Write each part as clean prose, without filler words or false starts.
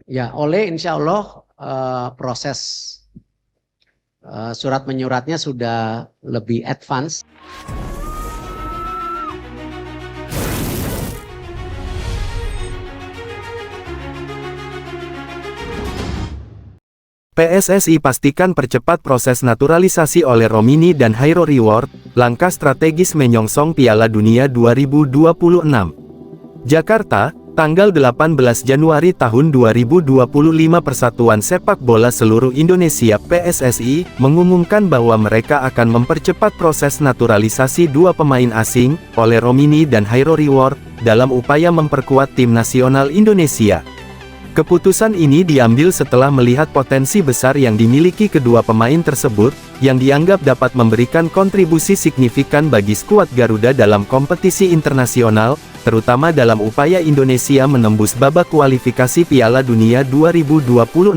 Ya, Ole insya Allah proses surat menyuratnya sudah lebih advance. PSSI pastikan percepat proses naturalisasi oleh Romini dan Hairo Reward, langkah strategis menyongsong Piala Dunia 2026. Jakarta, tanggal 18 Januari tahun 2025. Persatuan Sepak Bola Seluruh Indonesia (PSSI) mengumumkan bahwa mereka akan mempercepat proses naturalisasi dua pemain asing, Ole Romini dan Hairo Reward, dalam upaya memperkuat tim nasional Indonesia. Keputusan ini diambil setelah melihat potensi besar yang dimiliki kedua pemain tersebut, yang dianggap dapat memberikan kontribusi signifikan bagi skuad Garuda dalam kompetisi internasional, terutama dalam upaya Indonesia menembus babak kualifikasi Piala Dunia 2026.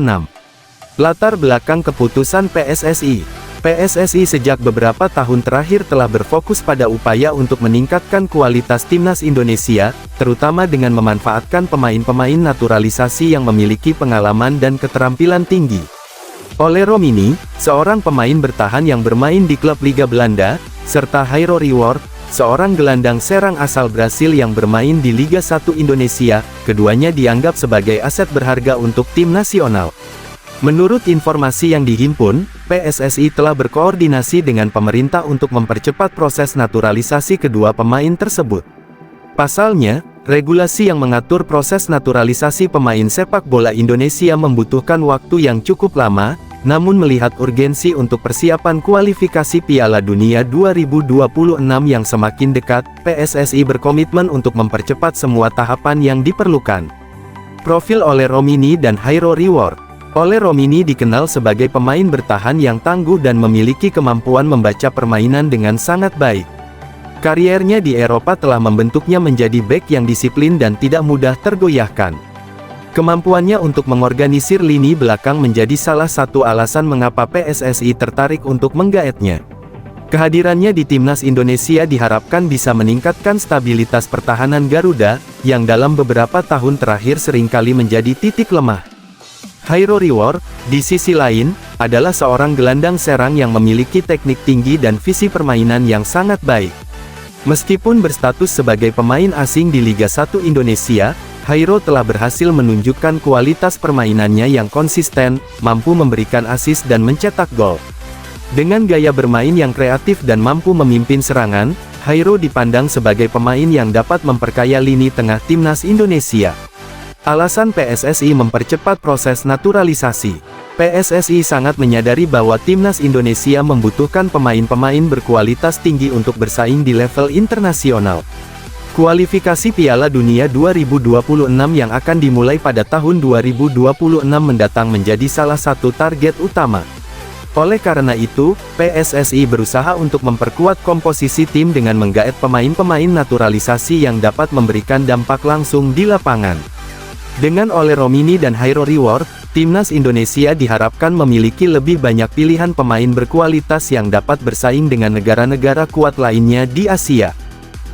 Latar belakang keputusan PSSI. PSSI sejak beberapa tahun terakhir telah berfokus pada upaya untuk meningkatkan kualitas timnas Indonesia, terutama dengan memanfaatkan pemain-pemain naturalisasi yang memiliki pengalaman dan keterampilan tinggi. Ole Romini, seorang pemain bertahan yang bermain di klub Liga Belanda, serta Hairo Reward, seorang gelandang serang asal Brasil yang bermain di Liga 1 Indonesia, keduanya dianggap sebagai aset berharga untuk tim nasional. Menurut informasi yang dihimpun, PSSI telah berkoordinasi dengan pemerintah untuk mempercepat proses naturalisasi kedua pemain tersebut. Pasalnya, regulasi yang mengatur proses naturalisasi pemain sepak bola Indonesia membutuhkan waktu yang cukup lama, namun melihat urgensi untuk persiapan kualifikasi Piala Dunia 2026 yang semakin dekat, PSSI berkomitmen untuk mempercepat semua tahapan yang diperlukan. Profil Ole Romini dan Hairo Reward. Ole Romini dikenal sebagai pemain bertahan yang tangguh dan memiliki kemampuan membaca permainan dengan sangat baik. Kariernya di Eropa telah membentuknya menjadi bek yang disiplin dan tidak mudah tergoyahkan. Kemampuannya untuk mengorganisir lini belakang menjadi salah satu alasan mengapa PSSI tertarik untuk menggaetnya. Kehadirannya di timnas Indonesia diharapkan bisa meningkatkan stabilitas pertahanan Garuda, yang dalam beberapa tahun terakhir seringkali menjadi titik lemah. Hairo Reward, di sisi lain, adalah seorang gelandang serang yang memiliki teknik tinggi dan visi permainan yang sangat baik. Meskipun berstatus sebagai pemain asing di Liga 1 Indonesia, Hairo telah berhasil menunjukkan kualitas permainannya yang konsisten, mampu memberikan assist dan mencetak gol. Dengan gaya bermain yang kreatif dan mampu memimpin serangan, Hairo dipandang sebagai pemain yang dapat memperkaya lini tengah timnas Indonesia. Alasan PSSI mempercepat proses naturalisasi. PSSI sangat menyadari bahwa timnas Indonesia membutuhkan pemain-pemain berkualitas tinggi untuk bersaing di level internasional. Kualifikasi Piala Dunia 2026 yang akan dimulai pada tahun 2026 mendatang menjadi salah satu target utama. Oleh karena itu, PSSI berusaha untuk memperkuat komposisi tim dengan menggaet pemain-pemain naturalisasi yang dapat memberikan dampak langsung di lapangan. Dengan Ole Romini dan Hairo Reward, timnas Indonesia diharapkan memiliki lebih banyak pilihan pemain berkualitas yang dapat bersaing dengan negara-negara kuat lainnya di Asia.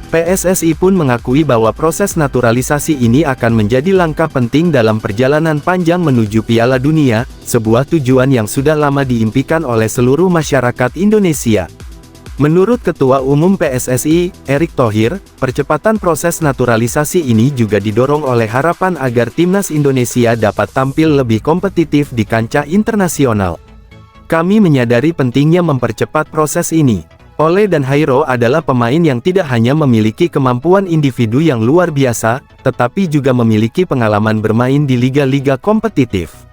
PSSI pun mengakui bahwa proses naturalisasi ini akan menjadi langkah penting dalam perjalanan panjang menuju Piala Dunia, sebuah tujuan yang sudah lama diimpikan oleh seluruh masyarakat Indonesia. Menurut Ketua Umum PSSI, Erick Thohir, percepatan proses naturalisasi ini juga didorong oleh harapan agar timnas Indonesia dapat tampil lebih kompetitif di kancah internasional. Kami menyadari pentingnya mempercepat proses ini. Ole dan Hairo adalah pemain yang tidak hanya memiliki kemampuan individu yang luar biasa, tetapi juga memiliki pengalaman bermain di liga-liga kompetitif.